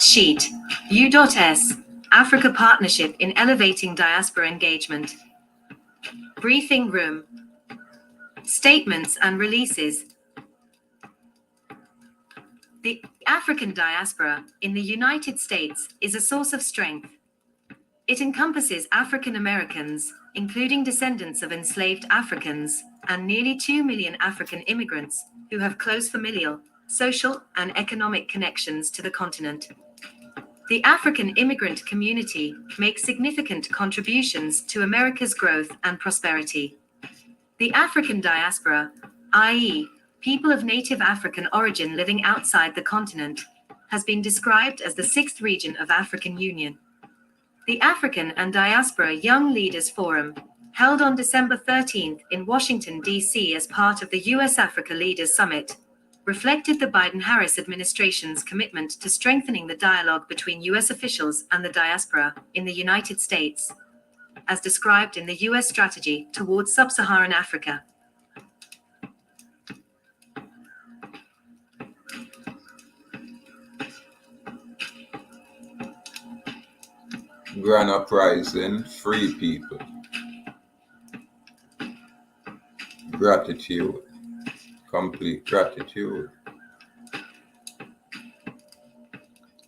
Sheet U.S. Africa Partnership in Elevating Diaspora Engagement. Briefing Room. Statements and Releases. The African diaspora in the United States is a source of strength. It encompasses African Americans, including descendants of enslaved Africans, and nearly 2 million African immigrants who have close familial, social, and economic connections to the continent. The African immigrant community makes significant contributions to America's growth and prosperity. The African diaspora, i.e., people of native African origin living outside the continent, has been described as the sixth region of African Union. The African and Diaspora Young Leaders Forum, held on December 13th in Washington, D.C. as part of the U.S.-Africa Leaders Summit, reflected the Biden-Harris administration's commitment to strengthening the dialogue between U.S. officials and the diaspora in the United States, as described in the U.S. strategy towards sub-Saharan Africa. Grand uprising, free people. Gratitude, complete gratitude.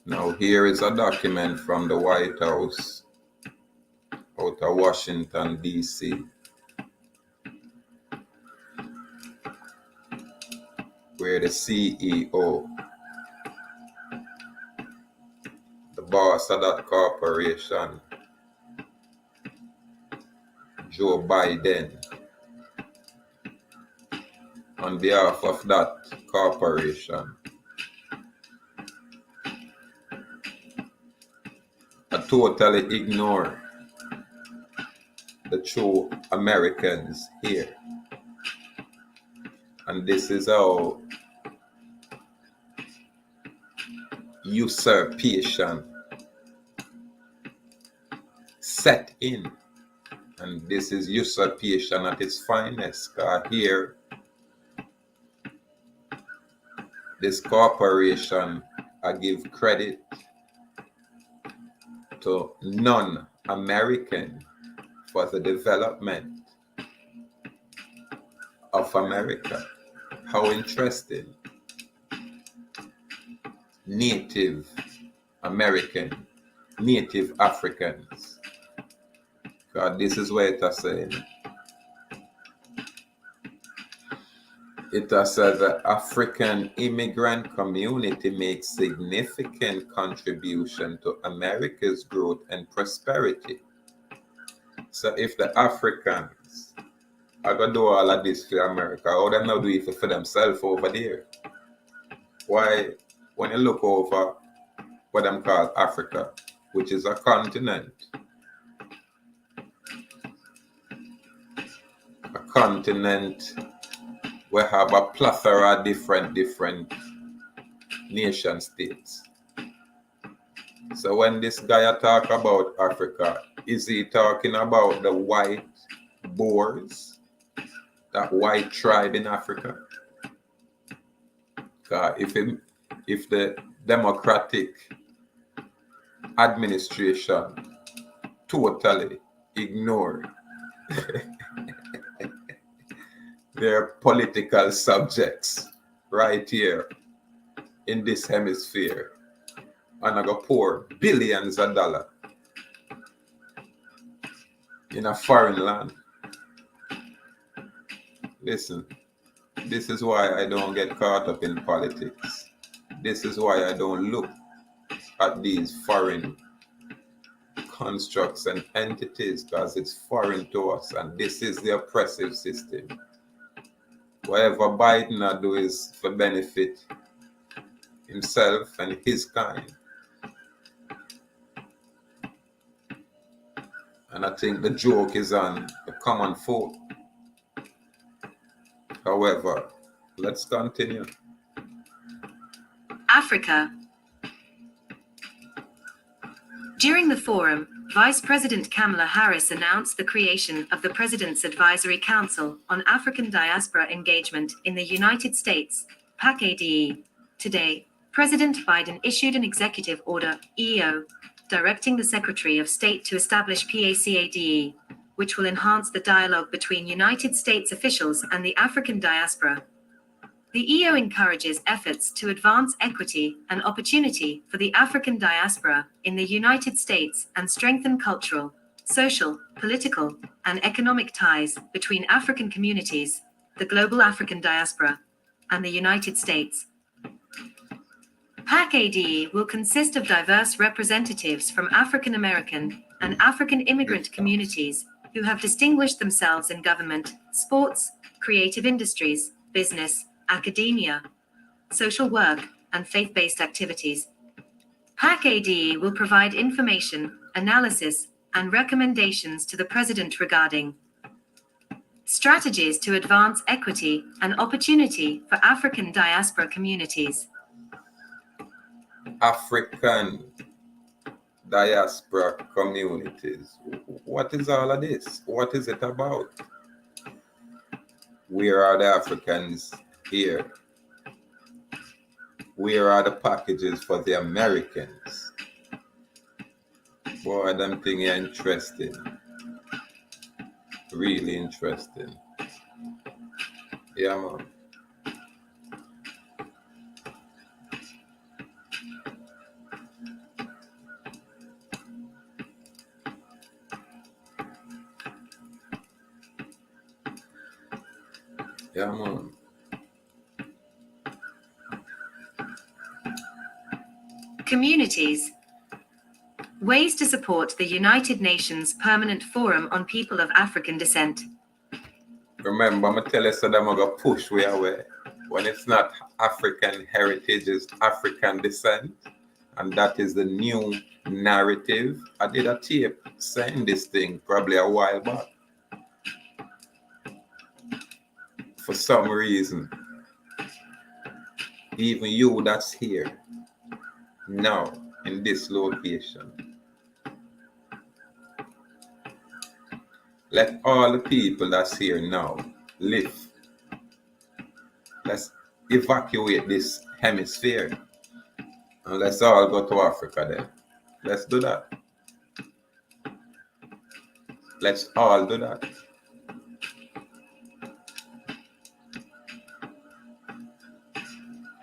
Now here is a document from the White House out of Washington, D.C. where the CEO, the boss of that corporation, Joe Biden, on behalf of that corporation, totally ignore the true Americans here. And this is how usurpation set in. And this is usurpation at its finest. Here, this corporation, I give credit to non-American for the development of America. How interesting. Native American, Native Africans. God, this is what it has said. It has said the African immigrant community makes significant contribution to America's growth and prosperity. So if the Africans are going to do all of this for America, how them not do it for themselves over there? Why, when you look over what them call Africa, which is a continent, we have a plethora of different nation states. So when this guy talk about Africa, is he talking about the white Boers, that white tribe in Africa? If the Democratic administration totally ignore their political subjects right here in this hemisphere, and I go pour billions of dollars in a foreign land. Listen, this is why I don't get caught up in politics. This is why I don't look at these foreign constructs and entities, because it's foreign to us, and this is the oppressive system. Whatever Biden do is for benefit himself and his kind. And I think the joke is on the common folk. However, let's continue. Africa. During the forum, Vice President Kamala Harris announced the creation of the President's Advisory Council on African Diaspora Engagement in the United States, PAC-ADE, today, President Biden issued an executive order, EO, directing the Secretary of State to establish PACADE, which will enhance the dialogue between United States officials and the African diaspora. The EO encourages efforts to advance equity and opportunity for the African diaspora in the United States and strengthen cultural, social, political, and economic ties between African communities, the global African diaspora, and the United States. PACADE will consist of diverse representatives from African American and African immigrant communities who have distinguished themselves in government, sports, creative industries, business, academia, social work, and faith-based activities. PACADE will provide information, analysis, and recommendations to the President regarding strategies to advance equity and opportunity for African diaspora communities. African diaspora communities. What is all of this? What is it about? Where are the Africans here? Where are the packages for the Americans? Boy, them thing are interesting. Really interesting. Yeah, man. Yeah, man. Communities. Ways to support the United Nations Permanent Forum on People of African Descent. Remember, I'm going to tell you so that I'm going to push way away. When it's not African heritage, it's African descent. And that is the new narrative. I did a tape saying this thing probably a while back. For some reason, even you that's here now in this location, let all the people that's here now live. Let's evacuate this hemisphere and let's all go to Africa then. Let's do that. Let's all do that.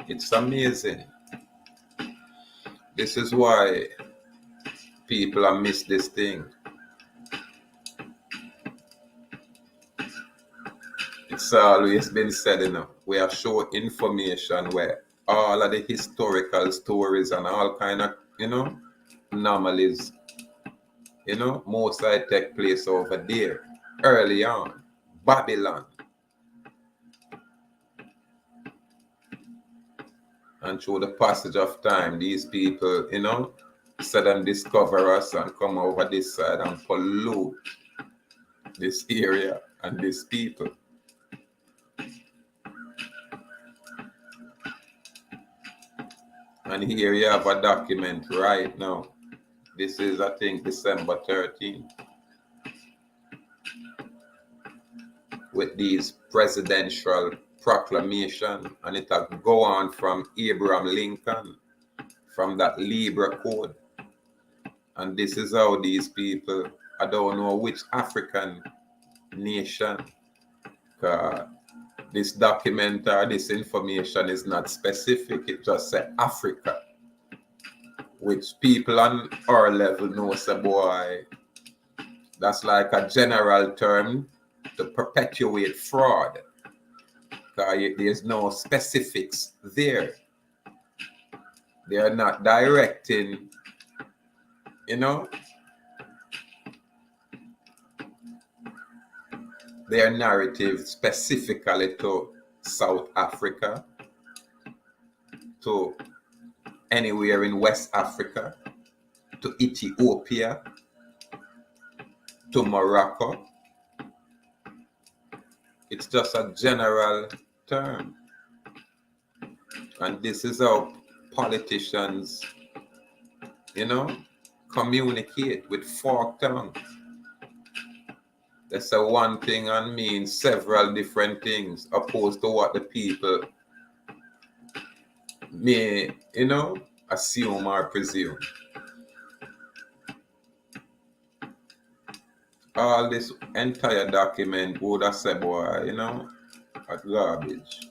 It's amazing. This is why people have missed this thing. It's always been said, we are showing information where all of the historical stories and all kind of, anomalies, most I take place over there, early on, Babylon. And through the passage of time, these people, suddenly discover us and come over this side and pollute this area and these people. And here you have a document right now. This is, I think, December 13th. With these presidential proclamation, and it will go on from Abraham Lincoln, from that Libra code. And this is how these people, I don't know which African nation, this document or this information is not specific, it just says Africa, which people on our level know, say, boy, that's like a general term to perpetuate fraud. There's no specifics there. They are not directing, their narrative specifically to South Africa, to anywhere in West Africa, to Ethiopia, to Morocco. It's just a general term. And this is how politicians, communicate with forked tongue. They say one thing and mean several different things, opposed to what the people may, assume or presume. All this entire document would have said, boy, at garbage.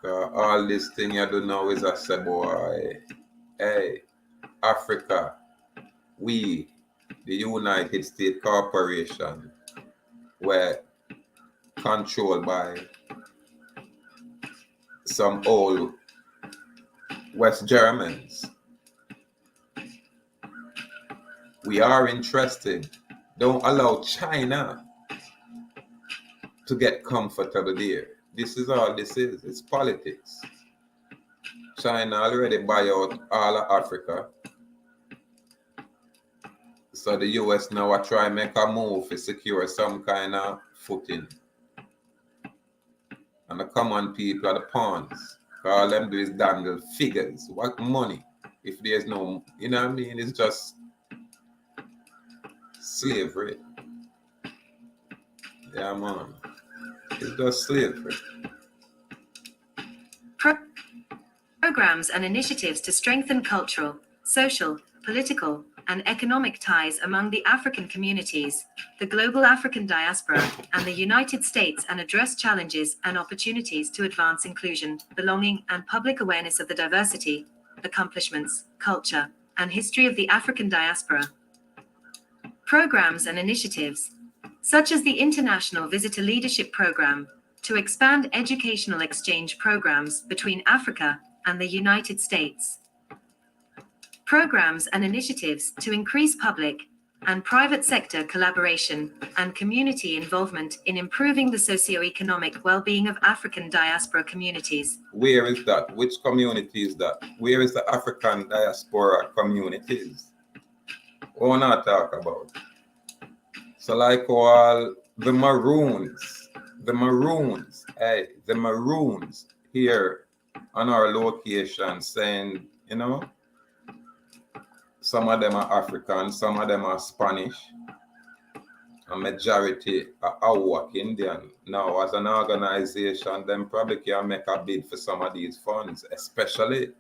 All this thing you do now is a say, boy, hey, Africa, we, the United States Corporation, were controlled by some old West Germans. We are interested. Don't allow China to get comfortable there. This is all this is. It's politics. China already buy out all of Africa. So the US now are trying to make a move to secure some kind of footing. And the common people are the pawns. All them do is dangle figures. What money? If there's no, it's just slavery. Yeah, man. It's just slavery. Programs and initiatives to strengthen cultural, social, political, and economic ties among the African communities, the global African diaspora, and the United States, and address challenges and opportunities to advance inclusion, belonging, and public awareness of the diversity, accomplishments, culture, and history of the African diaspora. Programs and initiatives, such as the International Visitor Leadership Program, to expand educational exchange programs between Africa and the United States. Programs and initiatives to increase public and private sector collaboration and community involvement in improving the socio-economic well-being of African diaspora communities. Where is that? Which community is that? Where is the African diaspora communities? What we not talk about? So like all the Maroons here on our location saying, some of them are African, some of them are Spanish, a majority are AhuuahkhIndian. Now, as an organization, them probably can make a bid for some of these funds, especially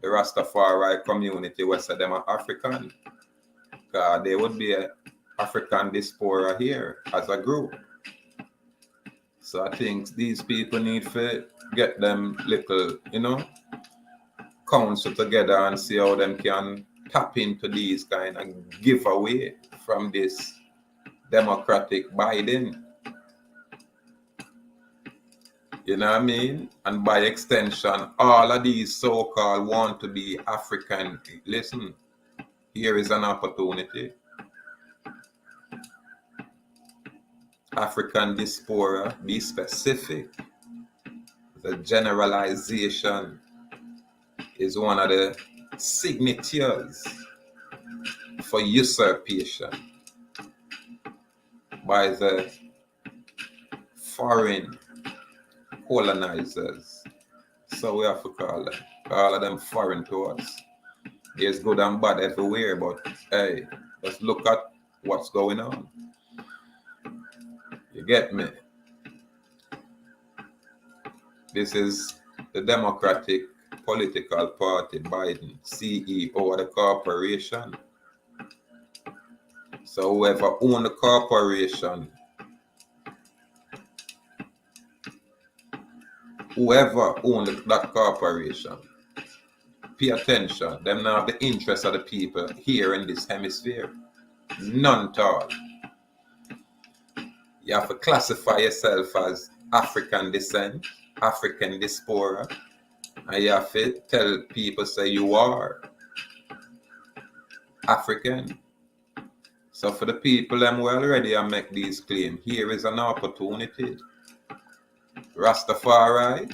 the Rastafari community where say them are African. Because there would be an African diaspora here as a group. So I think these people need to get them little, council together and see how them can tap into these kind of giveaway from this democratic Biden. You know what I mean? And by extension, all of these so-called want to be African. Listen, here is an opportunity. African diaspora, be specific. The generalization is one of the signatures for usurpation by the foreign colonizers. So we have to call them. All of them foreign to us. There's good and bad everywhere, but hey, let's look at what's going on. You get me? This is the Democratic Political Party, Biden, CEO of the corporation. So whoever owns the corporation, that corporation, pay attention. Them now have the interest of the people here in this hemisphere. None at all. You have to classify yourself as African descent, African diaspora, and you have to tell people, say you are African. So for the people them who already make these claims, here is an opportunity. Rastafari,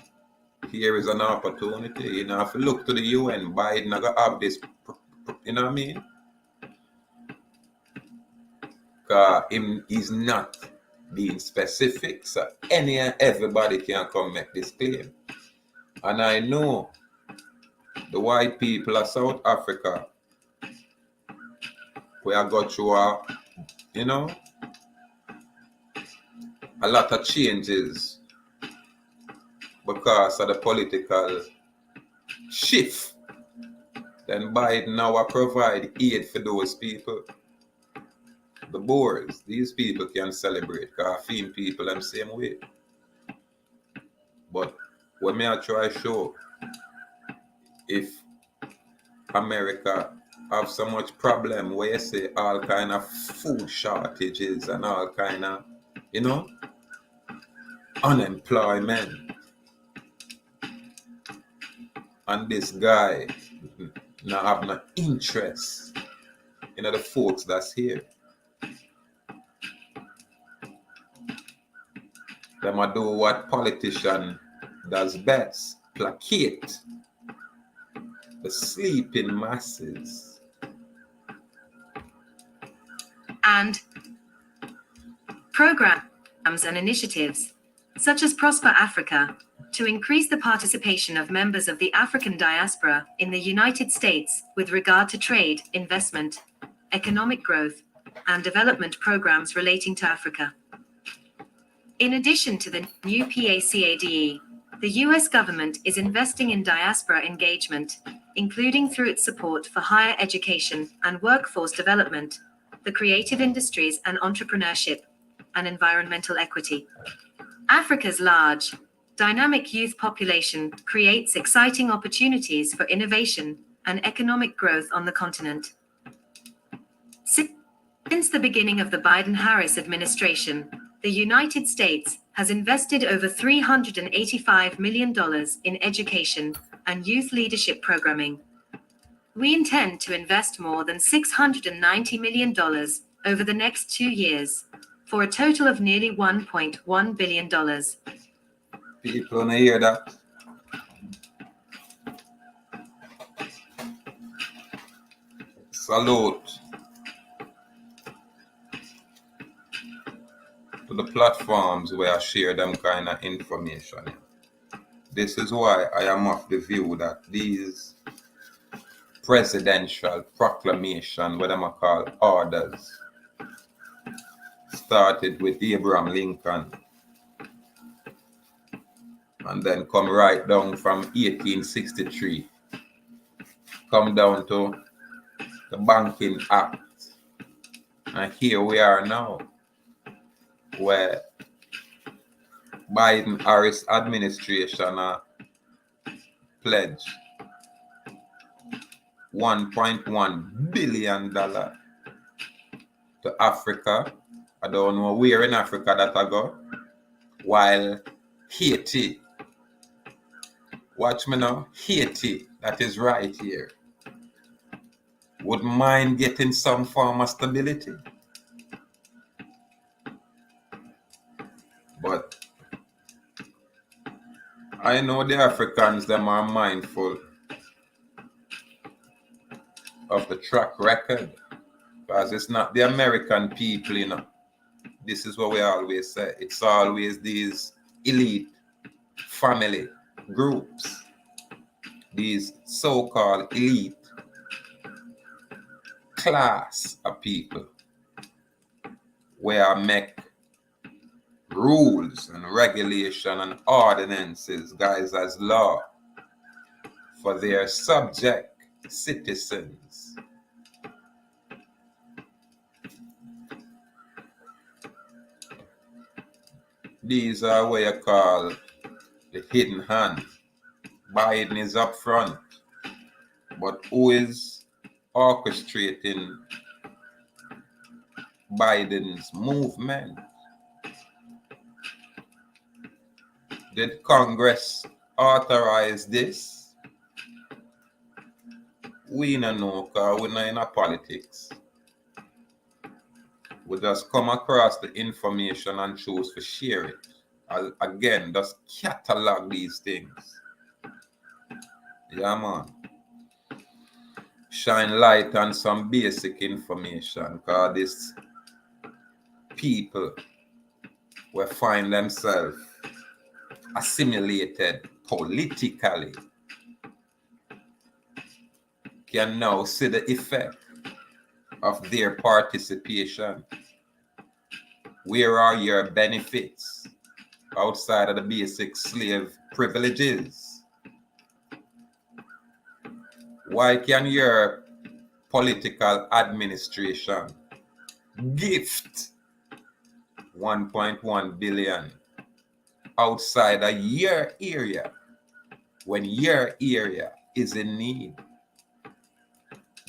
here is an opportunity. If you look to the UN, Biden are going to have this, you know what I mean? Because he's not being specific, so any and everybody can come make this claim. And I know the white people of South Africa, we have got through a lot of changes because of the political shift, then Biden now provide aid for those people. The Boers, these people can celebrate because feed people them same way. But what may I try show, if America have so much problem where you say all kind of food shortages and all kind of, unemployment, and this guy not have no interest in the folks that's here. Them a do what politician does best, placate the sleeping masses. And programs and initiatives, such as Prosper Africa, to increase the participation of members of the African diaspora in the United States with regard to trade, investment, economic growth, and development programs relating to Africa. In addition to the new PACADE, the US government is investing in diaspora engagement, including through its support for higher education and workforce development, the creative industries and entrepreneurship, and environmental equity. Africa's large, dynamic youth population creates exciting opportunities for innovation and economic growth on the continent. Since the beginning of the Biden-Harris administration, the United States has invested over $385 million in education and youth leadership programming. We intend to invest more than $690 million over the next 2 years, for a total of nearly $1.1 billion. People want to hear that? Salute to the platforms where I share them kind of information. This is why I am of the view that these presidential proclamation, what I'm call orders, started with Abraham Lincoln and then come right down from 1863, come down to the Banking Act, and here we are now, where Biden-Harris administration pledged $1.1 billion to Africa. I don't know where in Africa that I go. While Haiti, watch me now, Haiti, that is right here, would mind getting some form of stability. But I know the Africans, them are mindful of the track record, because it's not the American people, This is what we always say. It's always these elite family groups, these so-called elite class of people, where make rules and regulation and ordinances, guys, as law for their subject citizens. These are what you call the hidden hand. Biden is up front, but who is orchestrating Biden's movement? Did Congress authorize this? We don't know, because we're not in politics. We just come across the information and choose to share it. Again, just catalog these things. Yeah, man. Shine light on some basic information, because these people will find themselves assimilated politically can now see the effect of their participation. Where are your benefits outside of the basic slave privileges? Why can your political administration gift 1.1 billion outside of your area when your area is in need?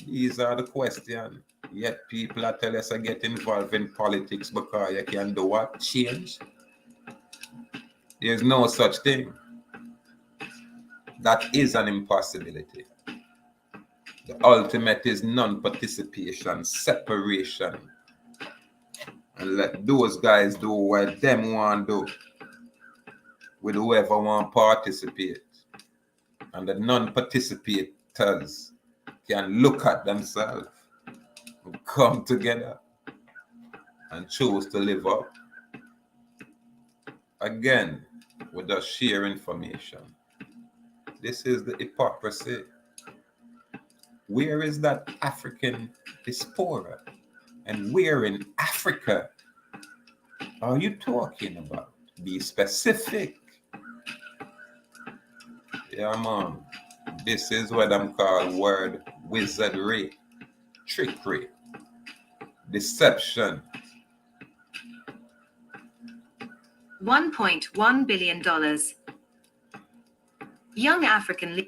These are the questions. Yet people are telling us to get involved in politics because you can do what? Change? There's no such thing. That is an impossibility. The ultimate is non-participation, separation. And let those guys do what them want to do with whoever want to participate. And the non-participators can look at themselves and come together and choose to live up. Again, we just share information. This is the hypocrisy. Where is that African diaspora? And where in Africa are you talking about? Be specific. Yeah, man. This is what I'm called word wizardry, trickery, deception. $1.1 billion. Young African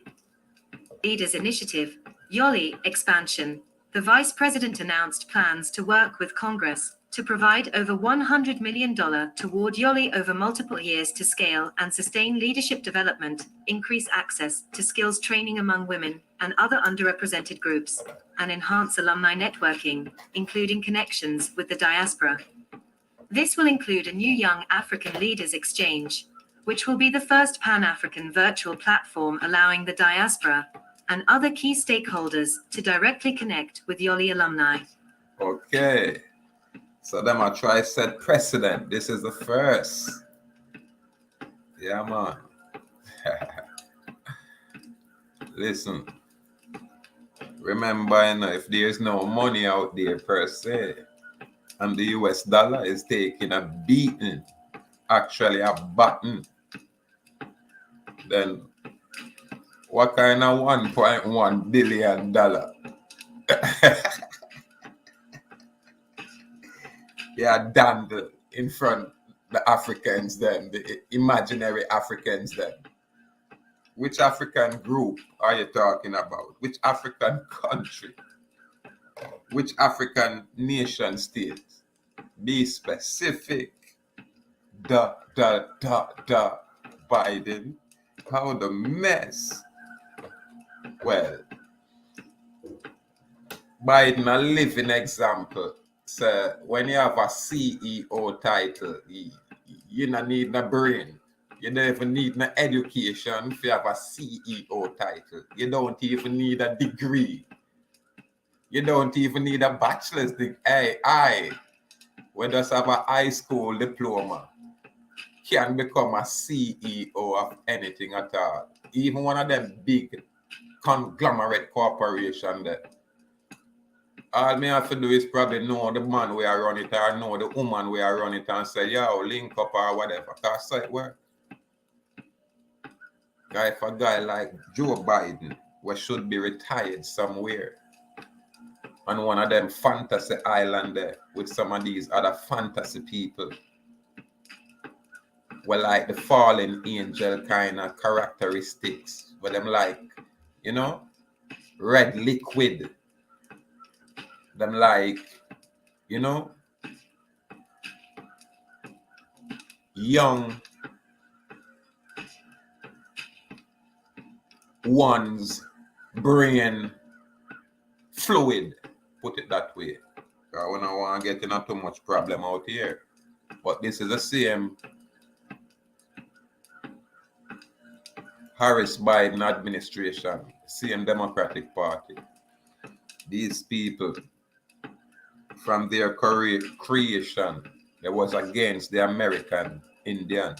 Leaders Initiative, YOLI expansion. The Vice President announced plans to work with Congress to provide over $100 million toward YOLI over multiple years to scale and sustain leadership development, increase access to skills training among women and other underrepresented groups, and enhance alumni networking, including connections with the diaspora. This will include a new Young African Leaders Exchange, which will be the first Pan-African virtual platform allowing the diaspora and other key stakeholders to directly connect with YOLI alumni. Okay. So them I try set precedent. This is the first. Yeah, man. Listen. Remember, if there's no money out there per se, and the US dollar is taking a beating, actually a baton, then what kind of $1.1 billion? Yeah, dandle in front the Africans then, the imaginary Africans then. Which African group are you talking about? Which African country? Which African nation state? Be specific. Biden. How the mess. Well, Biden a living example. So when you have a CEO title, you don't need no brain. You don't even need no education if you have a CEO title. You don't even need a degree. You don't even need a bachelor's degree. We just have a high school diploma, can become a CEO of anything at all. Even one of them big conglomerate corporation that all me have to do is probably know the man where I run it or know the woman where I run it and say, yo, link up or whatever. Because so it work. If a guy like Joe Biden, who should be retired somewhere, on one of them fantasy island there with some of these other fantasy people, well, like the fallen angel kind of characteristics, where them like, red liquid. Them like, young one's brain fluid, put it that way. I don't want to get into too much problem out here. But this is the same Harris-Biden administration, same Democratic Party. These people, from their creation, they was against the American Indian.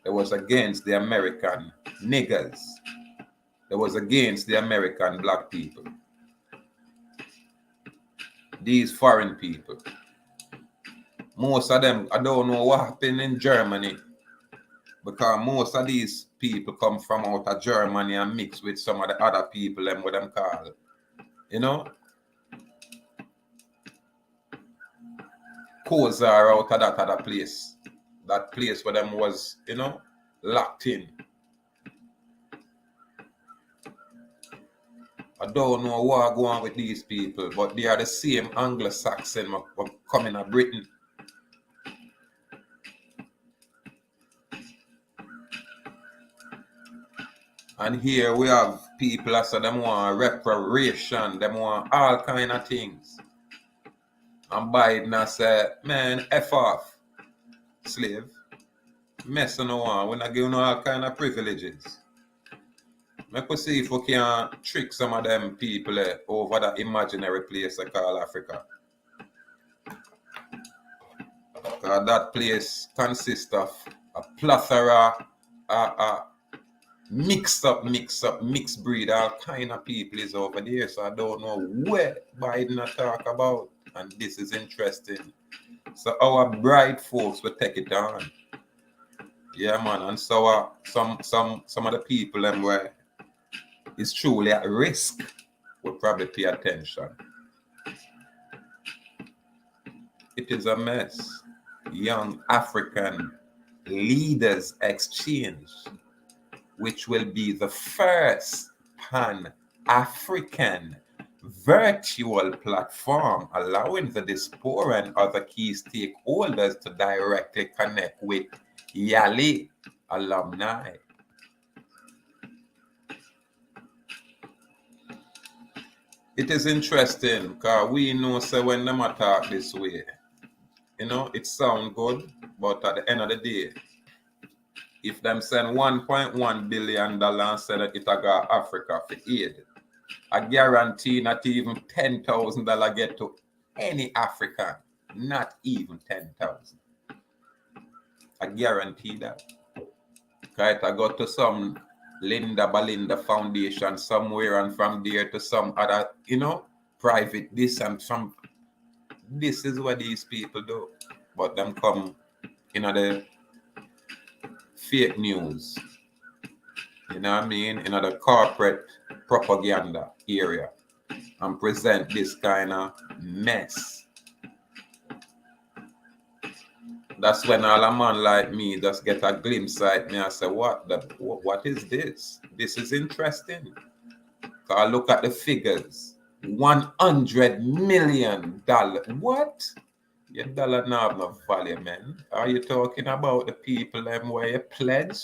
They was against the American niggers. They was against the American black people. These foreign people. Most of them, I don't know what happened in Germany Because most of these people come from out of Germany and mix with some of the other people and what them call, you know, Kozar out of that other place. That place where them was, you know, locked in. I don't know what going on with these people, but they are the same Anglo-Saxon coming to Britain. And here we have people that say them want reparation, them want all kind of things. And Biden say, man, F off, slave. Messing on, we're not giving you all kind of privileges. Make us see if we can trick some of them people over that imaginary place they call Africa. Because that place consists of a plethora, mixed breed, all kind of people is over there. So I don't know where Biden talk about. And this is interesting. So our bright folks will take it on. Yeah, man. And so some of the people them where is truly at risk will probably pay attention. It is a mess. Young African Leaders Exchange, which will be the first pan-African virtual platform allowing the diaspora and other key stakeholders to directly connect with Yale alumni. It is interesting because we know so when them talk this way, you know, it sounds good, but at the end of the day, if them send $1.1 billion and say that it got Africa for aid, I guarantee not even $10,000 get to any African, not even 10,000. I guarantee that. Right, I go to some Linda Belinda Foundation somewhere, and from there to some other, you know, private this and some. This is what these people do. But them come, you know, the fake news, you know what I mean, in the corporate propaganda area and present this kind of mess. That's when all a man like me just get a glimpse at me and say, what is this? This is interesting. I look at the figures. $100 million. What? Your dollar now have no value, man. Are you talking about the people them where you pledge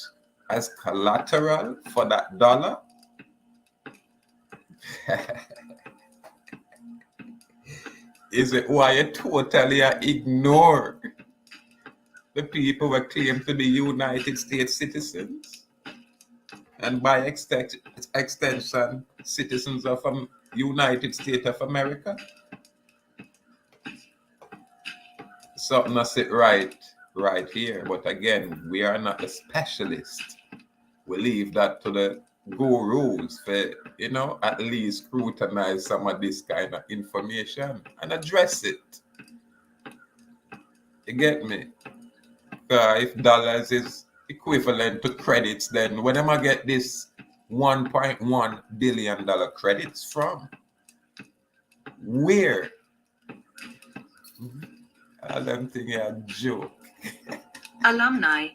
as collateral for that dollar? Is it why you totally ignore the people who claim to be United States citizens and by extension citizens of United States of America? Something I sit right here, but again, we are not the specialists. We leave that to the gurus for, you know, at least scrutinize some of this kind of information and address it. You get me? If dollars is equivalent to credits, then where am I get this $1.1 billion credits from? Where? I don't think a joke. Alumni.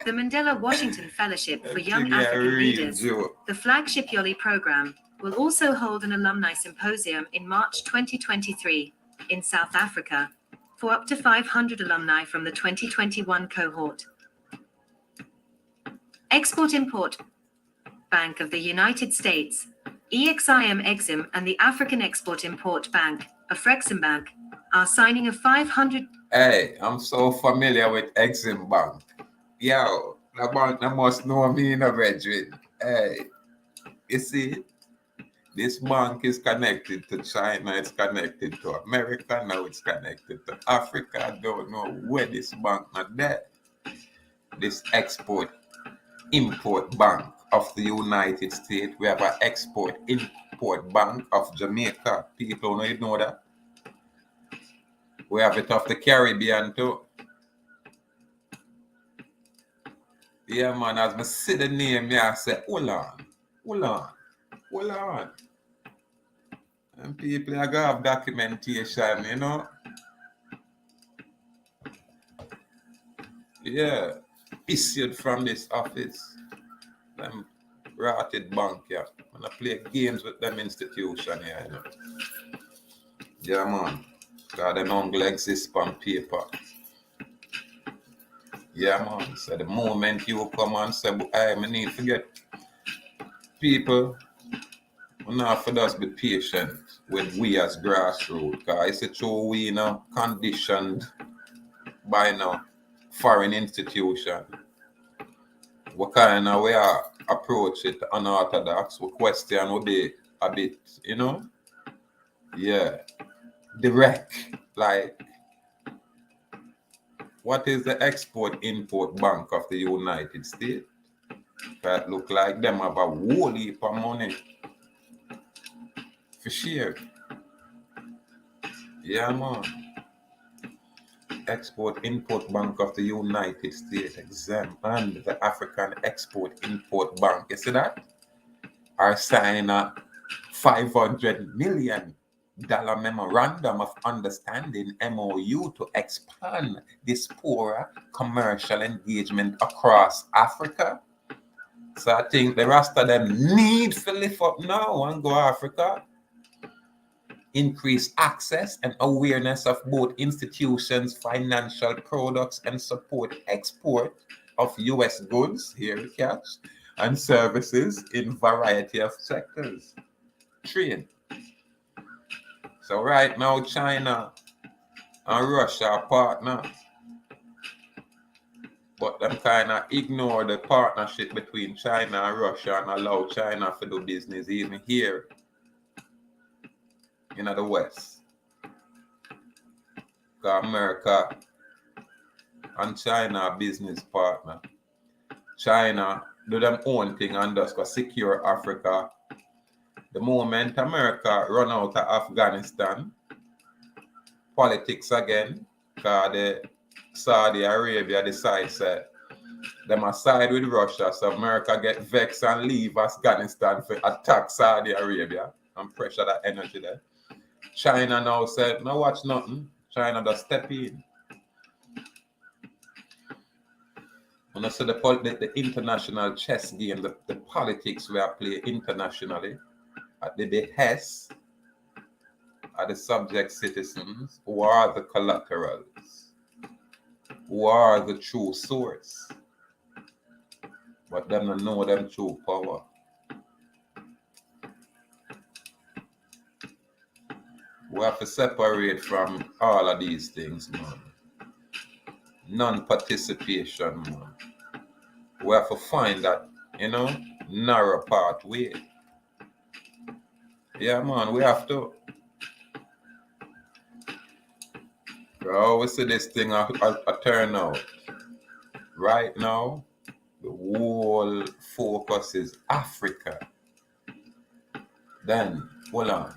The Mandela Washington Fellowship for Young African Leaders, the flagship YOLI program, will also hold an alumni symposium in March 2023 in South Africa for up to 500 alumni from the 2021 cohort. Export-Import Bank of the United States, EXIM and the African Export-Import Bank, Afreximbank, are signing a 500... Hey, I'm so familiar with Exim Bank. Yo, that bank that must know me in a graduate. Hey, you see, this bank is connected to China, it's connected to America, now it's connected to Africa. I don't know where this bank not there. This Export-Import Bank of the United States. We have an Export-Import Bank of Jamaica. People don't know that. We have it of the Caribbean too. Yeah, man, as I see the name, I say, hold on. And people are going to have documentation, you know? Yeah, issued from this office. Them rotted bank, yeah. And I play games with them institution, yeah, you know? Yeah, man. Because them only exist on paper. Yeah, man. So the moment you come and say, I need to get people, we not for us be patient with we as grassroots. Because it's a we, you know, conditioned by now foreign institution. What kind of way I approach it unorthodox, we question will be a bit, you know? Yeah. Direct. Like, what is the Export-Import Bank of the United States? That look like them have a whole heap of money for share. Yeah, man. Export-Import Bank of the United States exam and the African Export-Import Bank. You see that? Are signing a $500 million memorandum of understanding MOU to expand diaspora commercial engagement across Africa. So I think the rest of them need to lift up now and go Africa. Increase access and awareness of both institutions, financial products, and support export of U.S. goods, here we catch, and services in variety of sectors. Trade. So right now, China and Russia are partners, but them kind of ignore the partnership between China and Russia and allow China to do business even here in the West. Because America and China are business partner. China do them own thing and just go secure Africa. The moment America run out of Afghanistan, politics again, because the Saudi Arabia decides that them a side with Russia, so America get vexed and leave Afghanistan for attack Saudi Arabia and pressure that energy there. China now said, no watch nothing. China just step in. And I said the international chess game, the politics we are playing internationally at the behest of the subject citizens who are the collaterals, who are the true source, but them don't know them true power. We have to separate from all of these things, man. Non-participation, man. We have to find that, you know, narrow pathway. Yeah, man, we have to. We always see this thing a turn out. Right now, the whole focus is Africa. Then, hold on.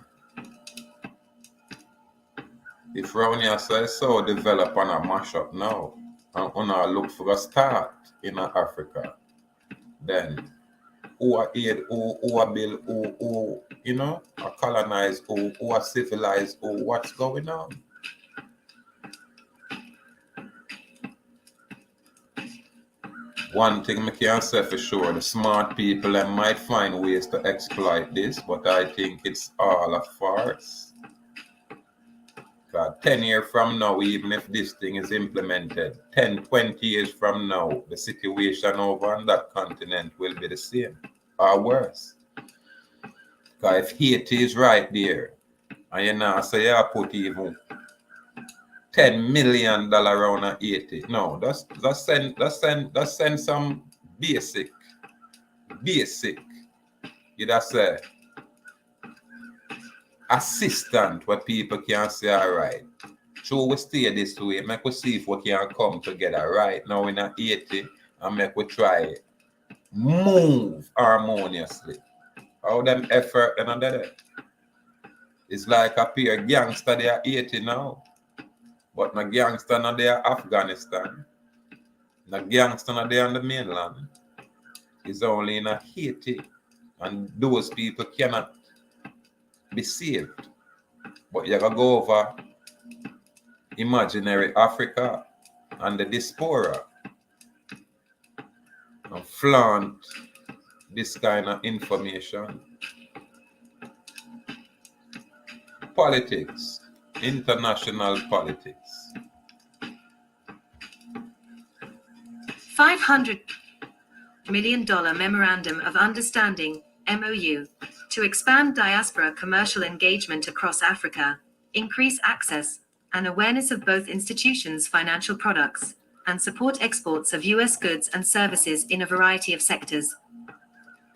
If round here so develop and a mash up now, and on look for a start in Africa, then who aid, who build, who you know, colonize, who civilize, what's going on? One thing I can say for sure, the smart people might find ways to exploit this, but I think it's all a farce. God, 10 years from now, even if this thing is implemented, 10, 20 years from now, the situation over on that continent will be the same or worse. Because if Haiti is right there, and you know, so you put even $10 million around a Haiti. No, just send some basic. You just say assistant where people can say, all right, so we stay this way, make we see if we can come together right now in a 80 and make we try move harmoniously. How them effort and all that. It's like a pair gangster they are 80 now. But no gangster now they are Afghanistan. The gangster not there on the mainland. It's only in Haiti. And those people cannot be saved. But you gotta go over imaginary Africa and the diaspora and flaunt this kind of information. Politics, international politics. $500 million Memorandum of Understanding, MOU, to expand diaspora commercial engagement across Africa, increase access and awareness of both institutions' financial products, and support exports of U.S. goods and services in a variety of sectors.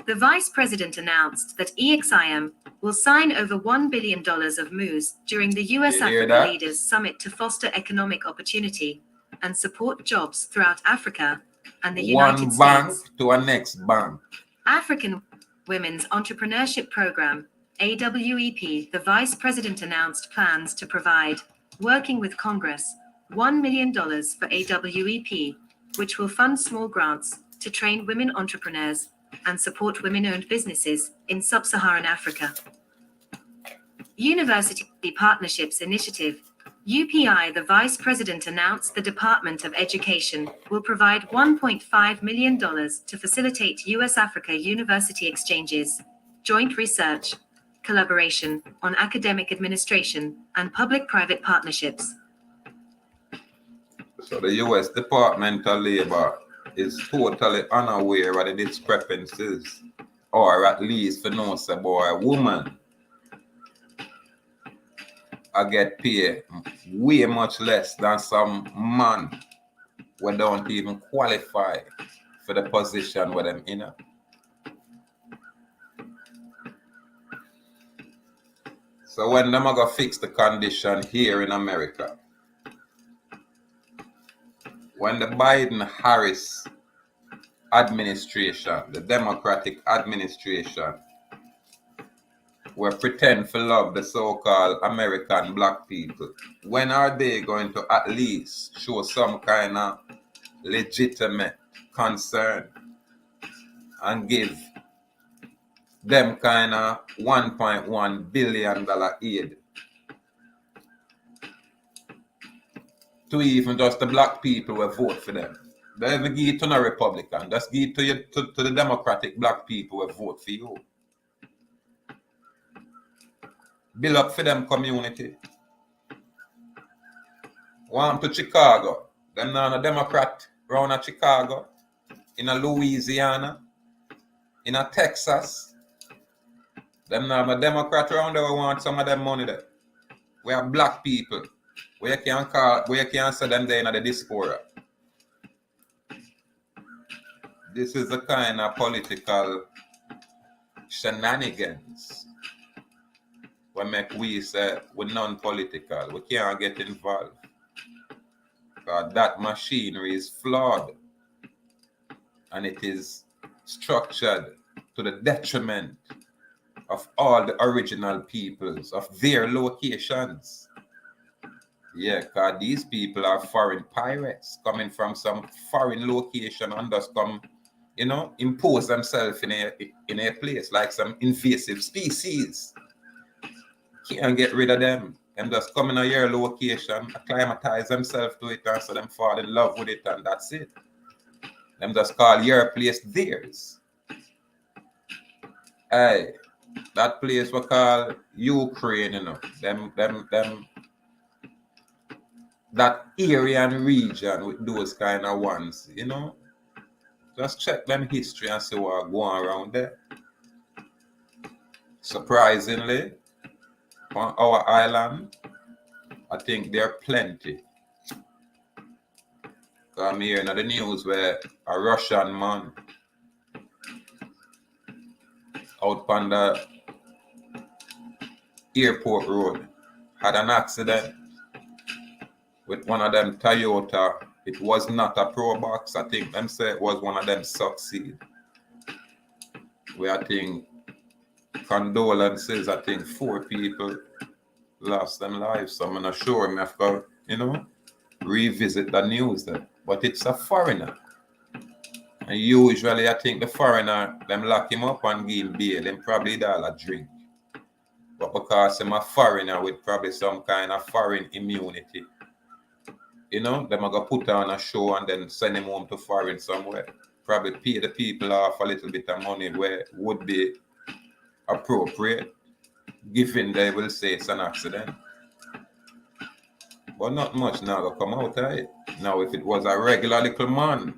The Vice President announced that EXIM will sign over $1 billion of MOUs during the U.S. Africa Leaders Summit to foster economic opportunity and support jobs throughout Africa and the United States. One bank to a next bank. African Women's Entrepreneurship Program, AWEP. The Vice President announced plans to provide, working with Congress, $1 million for AWEP, which will fund small grants to train women entrepreneurs and support women-owned businesses in sub-Saharan Africa. University Partnerships Initiative, UPI. The Vice President announced the Department of Education will provide $1.5 million to facilitate U.S.-Africa university exchanges, joint research, collaboration on academic administration, and public-private partnerships. So the U.S. Department of Labor is totally unaware of the discrepancies, or at least for no say boy, a woman I get paid way much less than some man who don't even qualify for the position where them in. So when them are gonna fix the condition here in America, when the Biden-Harris administration, the Democratic administration, will pretend to love the so-called American black people, when are they going to at least show some kind of legitimate concern and give them kind of $1.1 billion aid to even just the black people who vote for them? They even give it to no Republican. Just give it to the Democratic black people who vote for you. Build up for them community. Want to Chicago. Them now a Democrat round a Chicago, in a Louisiana, in a Texas. Them now a Democrat round there who want some of them money there. We are black people. Where you can say them there in the diaspora. This is the kind of political shenanigans we make we say we're non-political. We can't get involved. Because that machinery is flawed. And it is structured to the detriment of all the original peoples, of their locations. Yeah, because these people are foreign pirates coming from some foreign location and just come, impose themselves in a place like some invasive species. Can't get rid of them. Them just come in a your location, acclimatize themselves to it, and so them fall in love with it, and that's it. Them just call your place theirs. Hey, that place we call Ukraine, Them that area and region with those kind of ones, Just check them history and see what's going around there. Surprisingly, on our island, I think there are plenty. I'm hearing the news where a Russian man out on the airport road had an accident with one of them Toyota. It was not a Pro Box. I think them say it was one of them Succeed. Where I think condolences, I think 4 people lost their lives. So I'm not sure I have to, revisit the news there. But it's a foreigner. And usually, I think the foreigner, them lock him up and give him bail. Them probably all a drink. But because I'm a foreigner with probably some kind of foreign immunity, you know, them are going to put on a show and then send him home to foreign somewhere. Probably pay the people off a little bit of money where would be appropriate, given they will say it's an accident. But not much now will come out of it. Now, if it was a regular little man,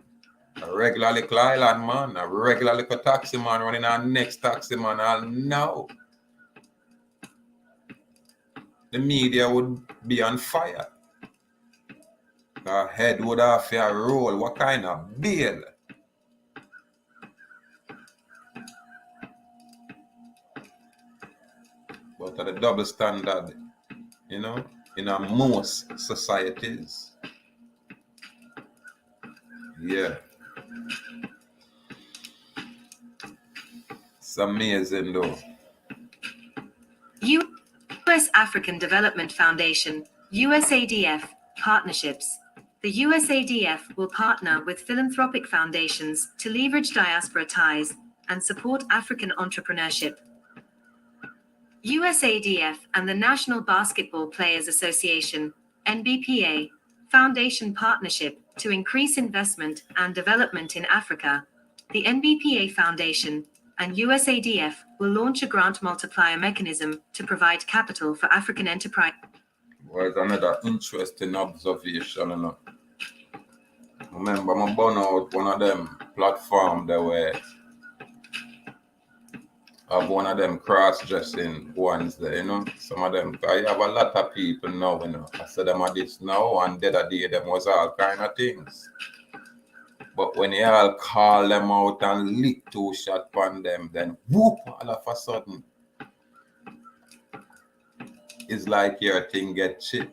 a regular little island man, a regular little taxi man running our next taxi man, I'll know. The media would be on fire. Our head would have to roll. What kind of bail? But the double standard, you know, in most societies. Yeah. It's amazing though. U.S. African Development Foundation, USADF, partnerships. The USADF will partner with philanthropic foundations to leverage diaspora ties and support African entrepreneurship. USADF and the National Basketball Players Association, NBPA, Foundation partnership to increase investment and development in Africa. The NBPA Foundation and USADF will launch a grant multiplier mechanism to provide capital for African enterprise. Well, it's another interesting observation, you know. Remember, I burn out one of them platforms that were of one of them cross-dressing ones there, you know. Some of them, I have a lot of people now, you know. I said them are this now, and the other day them was all kind of things. But when you all call them out and lick two shot on them, then whoop, all of a sudden, it's like your thing get cheap.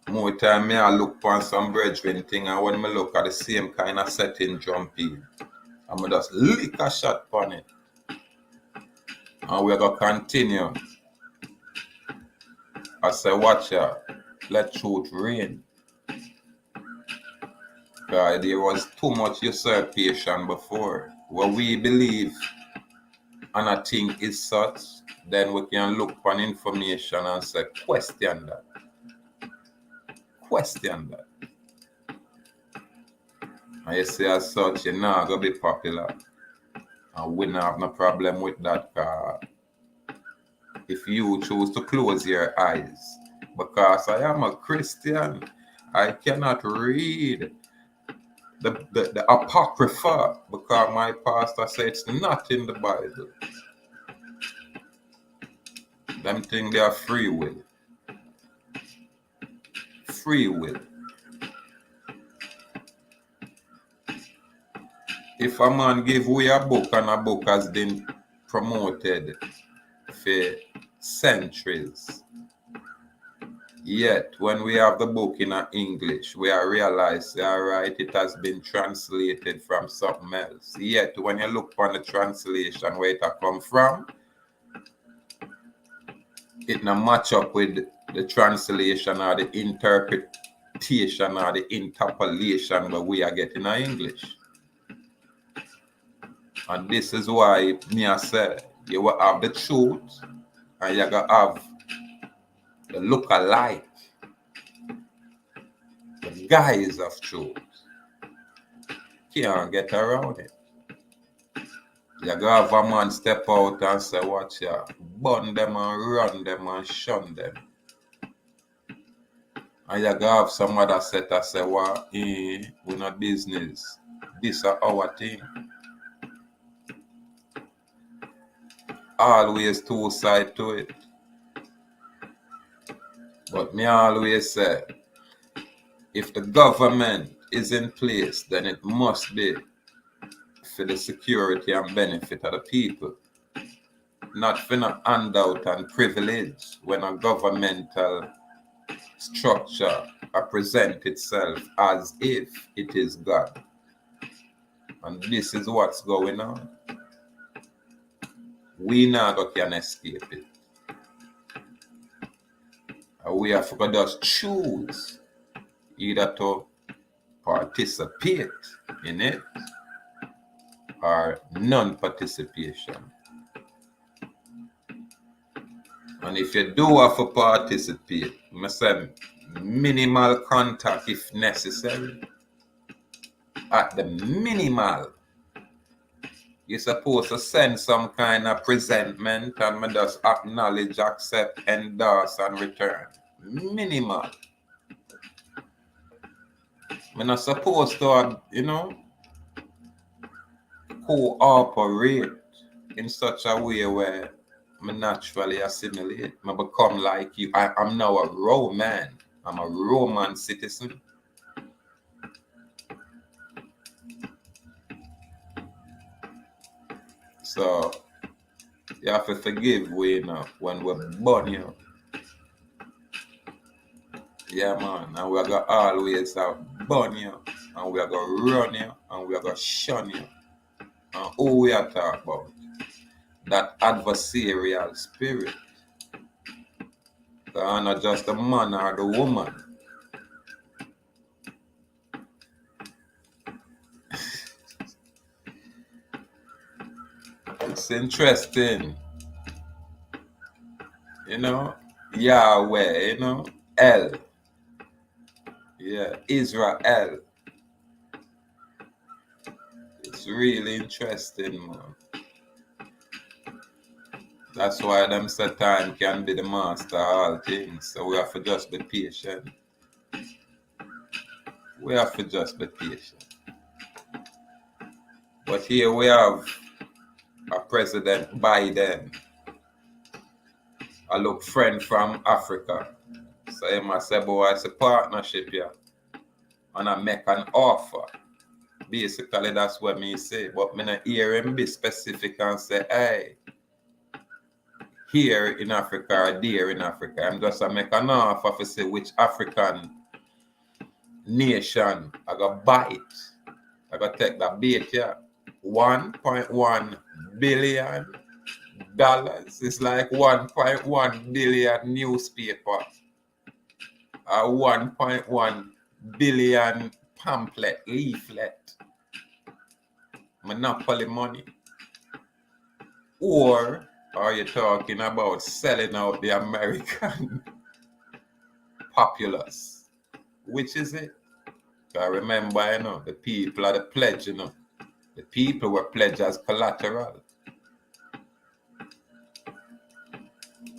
More time me I look for some brethren thing, and when I look at the same kind of setting jump in, I'm just lick a shot on it. And we're going to continue. I say, watch out, let truth reign. Because there was too much usurpation before. What we believe and I think is such, then we can look for information and say, question that. Question that. And you say as such, you're not going to be popular. And we don't have no problem with that. If you choose to close your eyes, because I am a Christian, I cannot read the Apocrypha because my pastor said it's not in the Bible. Them things they are free will. Free will. If a man give away a book and a book has been promoted for centuries, yet when we have the book in English, we are realize, alright, it has been translated from something else. Yet when you look on the translation where it come from, it not match up with the translation or the interpretation or the interpolation that we are getting in English. And this is why me I say you will have the truth and you gonna have the look-alike, the guise of truth. Can't get around it. You gotta have a man step out and say, watch ya, burn them and run them and shun them. And you gotta have some other set that say, well, we're not business. This is our thing. Always two sides to it. But me always say, if the government is in place, then it must be for the security and benefit of the people. Not for no handout and privilege when a governmental structure presents itself as if it is God. And this is what's going on. We never can escape it. And we have to just choose either to participate in it or non-participation. And if you do have to participate, I say minimal contact if necessary. At the minimal, you're supposed to send some kind of presentment and just acknowledge, accept, endorse, and return. Minimal. I'm not supposed to, cooperate in such a way where I naturally assimilate. I become like you. I'm now a Roman. I'm a Roman citizen. So you have to forgive we when we're born you. Yeah, man. And we're going to always burn you. And we're going to run you. And we're going to shun you. And who we are talking about? That adversarial spirit. So not just the man or the woman. It's interesting. Yahweh, El. Yeah, Israel. It's really interesting, man. That's why them say time can be the master of all things. So we have to just be patient. We have to just be patient. But here we have a President Biden, a look friend from Africa. So he must say, boy, it's a partnership here. And I make an offer. Basically, that's what me say. But me not hear him be specific and say, hey, here in Africa or there in Africa. I'm just make an offer to say which African nation I got bite. I got take that bait here. $1.1 billion. It's like 1.1 billion newspaper. 1.1 billion pamphlet, leaflet. Monopoly money. Or are you talking about selling out the American populace? Which is it? I remember, the people are the pledge, The people were pledged as collateral.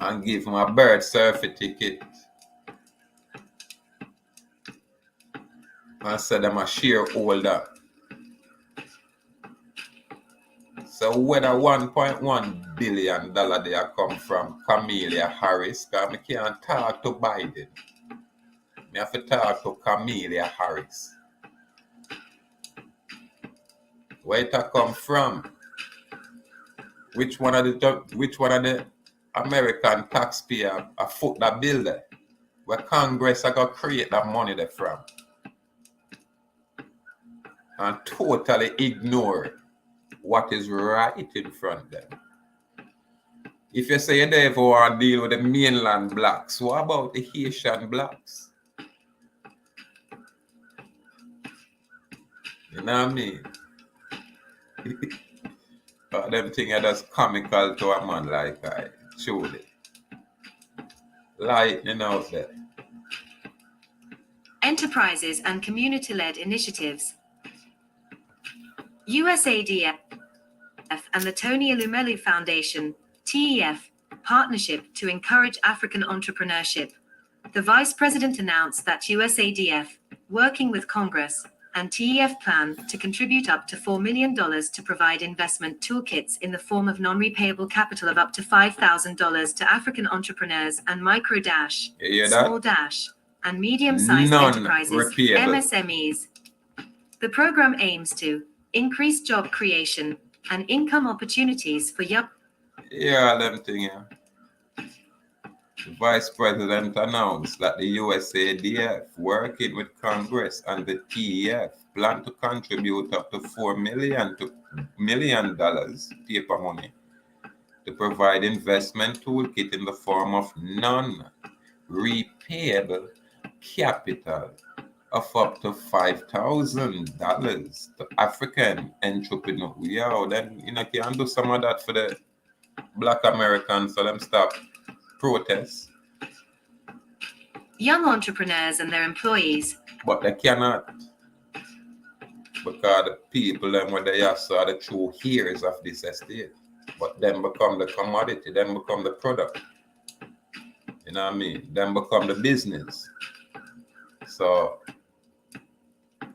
And give them a birth certificate. And said I'm a shareholder. So whether $1.1 billion they come from Kamala Harris, because I can't talk to Biden. I have to talk to Kamala Harris. Where it come from? Which one of the American taxpayer a foot that bill there? Where Congress are gonna create that money there from? And totally ignore what is right in front of them. If you say you never want to deal with the mainland blacks, what about the Haitian blacks? You know what I mean? But them things are just comical to a man like I, truly. Lightning out there. Enterprises and community-led initiatives. USADF and the Tony Elumelu Foundation, TEF, partnership to encourage African entrepreneurship. The Vice President announced that USADF, working with Congress, and TEF plan to contribute up to $4 million to provide investment toolkits in the form of non-repayable capital of up to $5,000 to African entrepreneurs and small and medium-sized enterprises, MSMEs. The program aims to increase job creation and income opportunities for young. Yeah, them thing, yeah. The Vice President announced that the USADF, working with Congress and the TEF, plan to contribute up to $4 million paper money to provide investment toolkit in the form of non-repayable capital of up to $5,000 to African entrepreneur. Yeah, then you know can do some of that for the Black Americans so them stop protests. Young entrepreneurs and their employees. But they cannot because the people them where they are so are the true heirs of this estate. But them become the commodity, them become the product. You know what I mean? Them become the business. So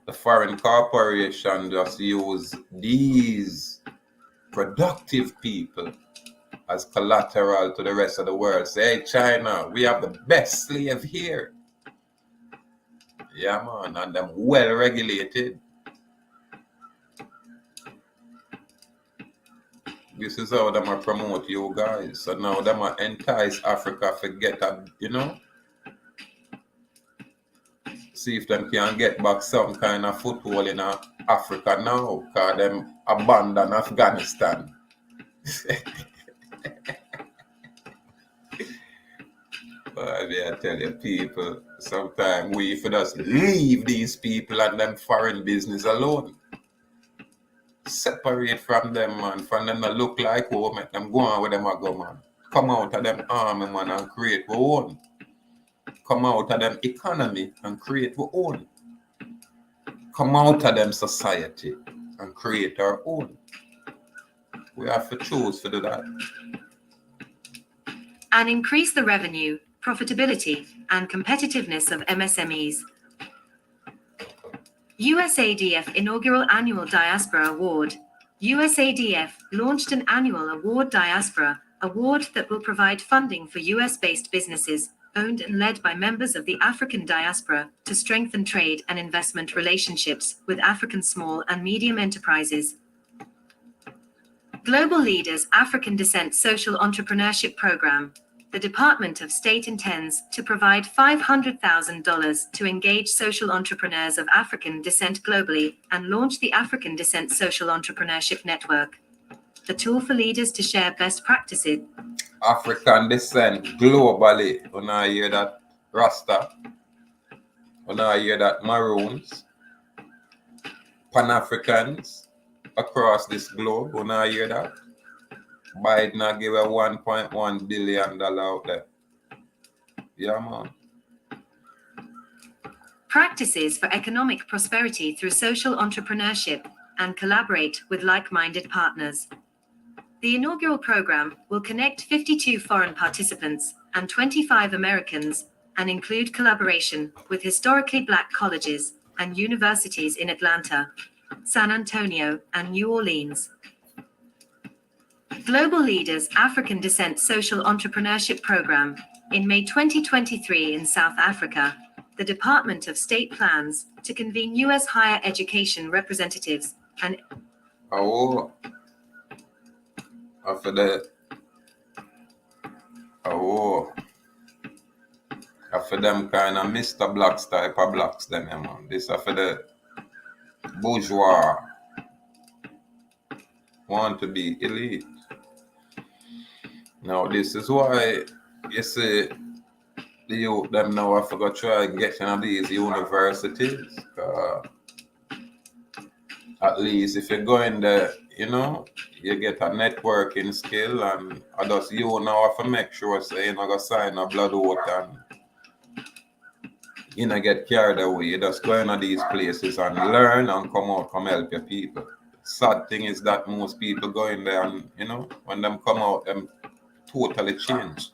the foreign corporation just use these productive people as collateral to the rest of the world. Say, hey, China, we have the best slave here. Yeah, man, and them well regulated. This is how them are promote you guys. So now them are entice Africa forget that, you know. See if them can get back some kind of foothold in Africa now, because them abandon Afghanistan. But I tell you, people, sometimes we if just leave these people and them foreign business alone. Separate from them, man. From them that look like who make them go on with them a go, man. Come out of them army, man, and create our own. Come out of them economy and create our own. Come out of them society and create our own. We have to choose to do that. And increase the revenue, profitability, and competitiveness of MSMEs. USADF Inaugural Annual Diaspora Award. USADF launched an annual award, Diaspora Award, that will provide funding for US-based businesses, owned and led by members of the African diaspora, to strengthen trade and investment relationships with African small and medium enterprises. Global Leaders African Descent Social Entrepreneurship Program. The Department of State intends to provide $500,000 to engage social entrepreneurs of African descent globally and launch the African Descent Social Entrepreneurship Network, the tool for leaders to share best practices. African descent globally. When I hear that Rasta, when I hear that Maroons, Pan-Africans across this globe, when I hear that, Biden give a $1.1 billion out there. Yeah, man. Practices for economic prosperity through social entrepreneurship and collaborate with like-minded partners. The inaugural program will connect 52 foreign participants and 25 Americans and include collaboration with historically Black colleges and universities in Atlanta, San Antonio, and New Orleans. Global Leaders African Descent Social Entrepreneurship Program. In May 2023 in South Africa, the Department of State plans to convene U.S. higher education representatives and after them kind of Mr. Blacks type of blacks them, man. This after the bourgeois want to be elite. Now this is why you see the youth them now have to try getting at these universities. At least if you go in there, you know, you get a networking skill, and I just you now have to make sure say you're not gonna sign a blood oath and you know get carried away. You just go into these places and learn and come out, come help your people. Sad thing is that most people go in there and you know when them come out them totally change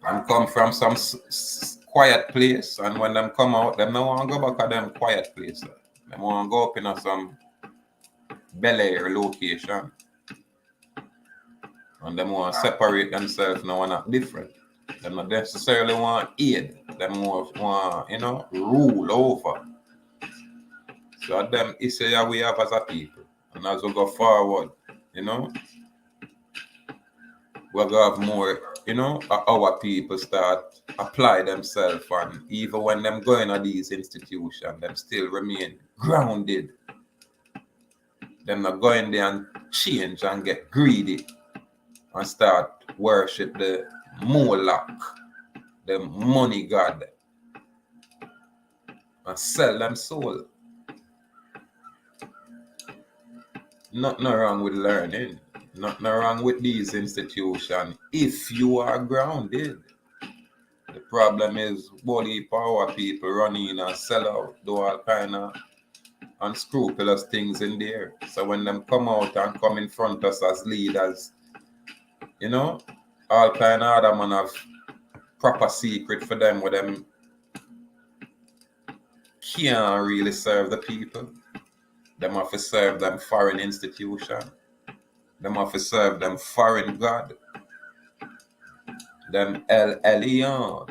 and come from some quiet place, and when them come out them don't want to go back to them quiet place. Them want to go up in some Bel Air location and them want to separate themselves now and act different. They don't necessarily want aid. They want, you know, rule over. So them issue we have as a people. And as we go forward, you know, we're going to have more, you know, our people start apply themselves, and even when them going to these institutions, them still remain grounded. Them not going there and change and get greedy and start worship the Moloch, the money god. and sell them soul. Nothing wrong with learning. Nothing wrong with these institutions if you are grounded. The problem is body power people running and sell out, do all kind of unscrupulous things in there. So when them come out and come in front of us as leaders, you know, all kind of other man have proper secret for them where them can't really serve the people. Them have to serve them foreign institution. Them have to serve them foreign God. Them El Elyon.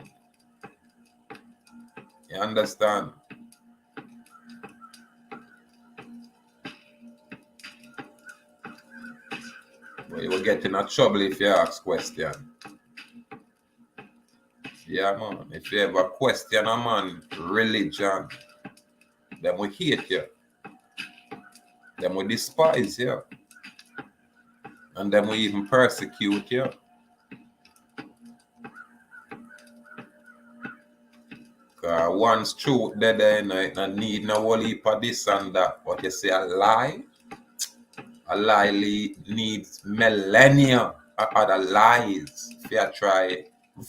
You understand? But you will get in a trouble if you ask question. Yeah, man. If you ever question a man religion, then we hate you. Then we despise you. And then we even persecute you. Once truth dead, it no need no whole heap of this and that. But you see a lie needs millennia of other lies if you try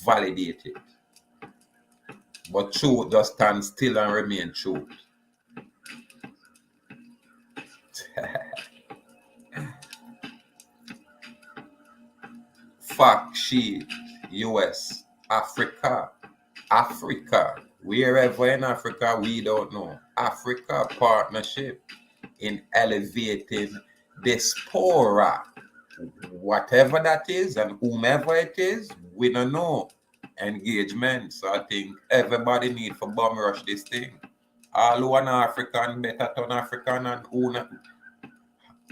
validate it. But truth just stand still and remain truth. Fact sheet, US, Africa, wherever in Africa, we don't know. Africa partnership in elevating diaspora, whatever that is and whomever it is, we don't know. Engagement. So I think everybody need for bomb rush this thing. All who are African better turn African, and who not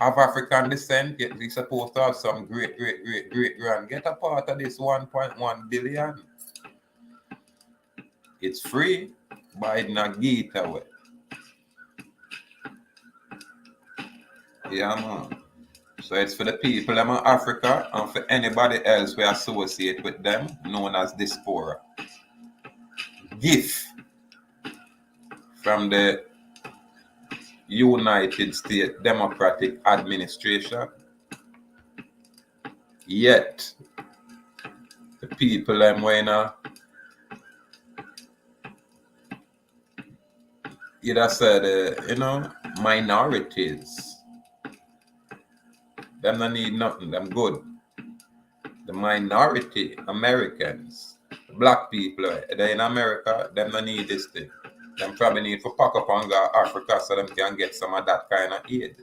have African descent, yet we supposed to have some great grand. Get a part of this 1.1 billion. It's free, but it not give it away. Yeah, man. So it's for the people in Africa and for anybody else we associate with them, known as Diaspora. Gift from the United States Democratic Administration. Yet, the people them when either said, minorities. Them don't need nothing, them good. The minority Americans, black people, they in America, them don't need this thing. Them probably need to pack up and go Africa so them can get some of that kind of aid.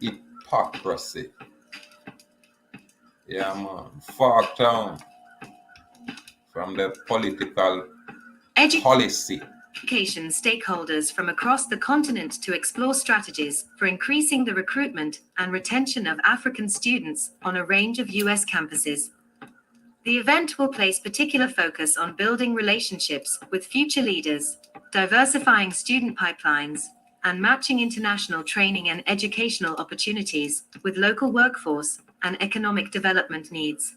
Hypocrisy. Yeah, man. Far down from the political policy. Education stakeholders from across the continent to explore strategies for increasing the recruitment and retention of African students on a range of US campuses. The event will place particular focus on building relationships with future leaders, diversifying student pipelines, and matching international training and educational opportunities with local workforce and economic development needs.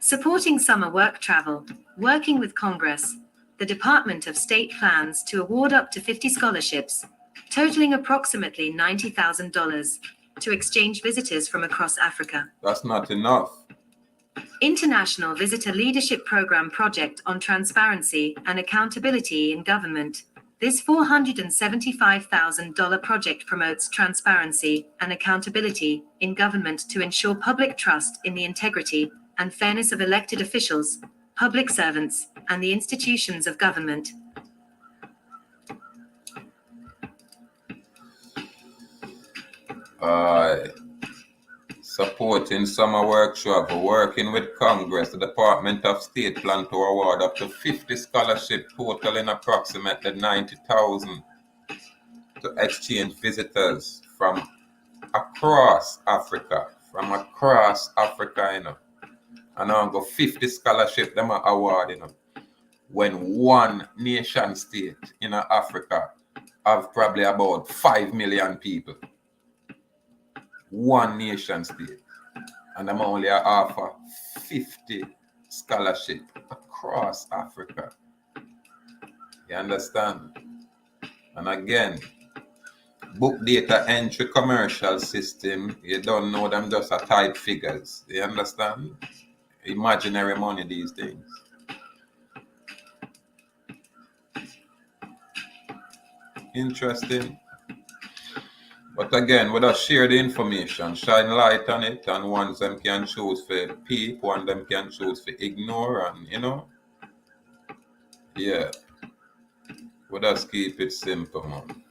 Supporting summer work travel, working with Congress, the Department of State plans to award up to 50 scholarships, totaling approximately $90,000, to exchange visitors from across Africa. That's not enough. International Visitor Leadership Program Project on Transparency and Accountability in Government. This $475,000 project promotes transparency and accountability in government to ensure public trust in the integrity and fairness of elected officials, public servants, and the institutions of government. Supporting summer workshop, working with Congress, the Department of State plan to award up to 50 scholarships totaling approximately $90,000 to exchange visitors from across Africa, And now go 50 scholarships them are awarding them. When one nation state in Africa have probably about 5 million people. One nation state. And I'm only offer 50 scholarship across Africa. You understand? And again, book data entry commercial system, you don't know them just a type figures. You understand? Imaginary money, these things. Interesting. But again, we just share the information, shine light on it, and ones them can choose for peep, one them can choose for ignore, and yeah, we just keep it simple, man.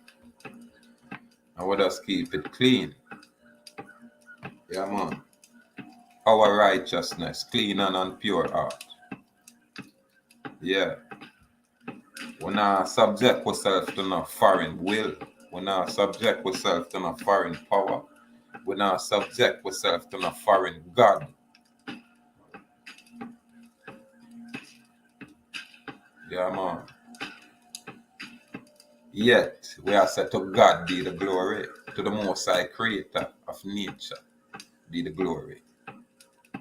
And we just keep it clean. Yeah, man. Our righteousness, clean and pure heart. Yeah. We not subject ourselves to no foreign will. We not subject ourselves to no foreign power. We not subject ourselves to no foreign God. Yeah, man. Yet we are said to God be the glory, to the Most High Creator of nature be the glory.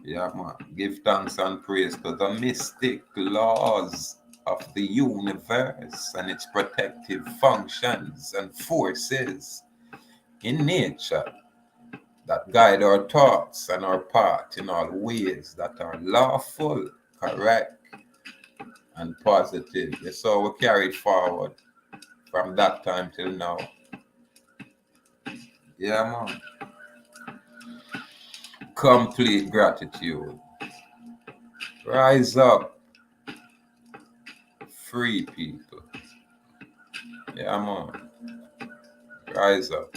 Yeah, man. Give thanks and praise to the mystic laws of the universe and its protective functions and forces in nature that guide our thoughts and our path in all ways that are lawful, correct, and positive. So we carry it forward from that time till now. Yeah, man. Complete gratitude. Rise up, free people. Yeah, man. Rise up.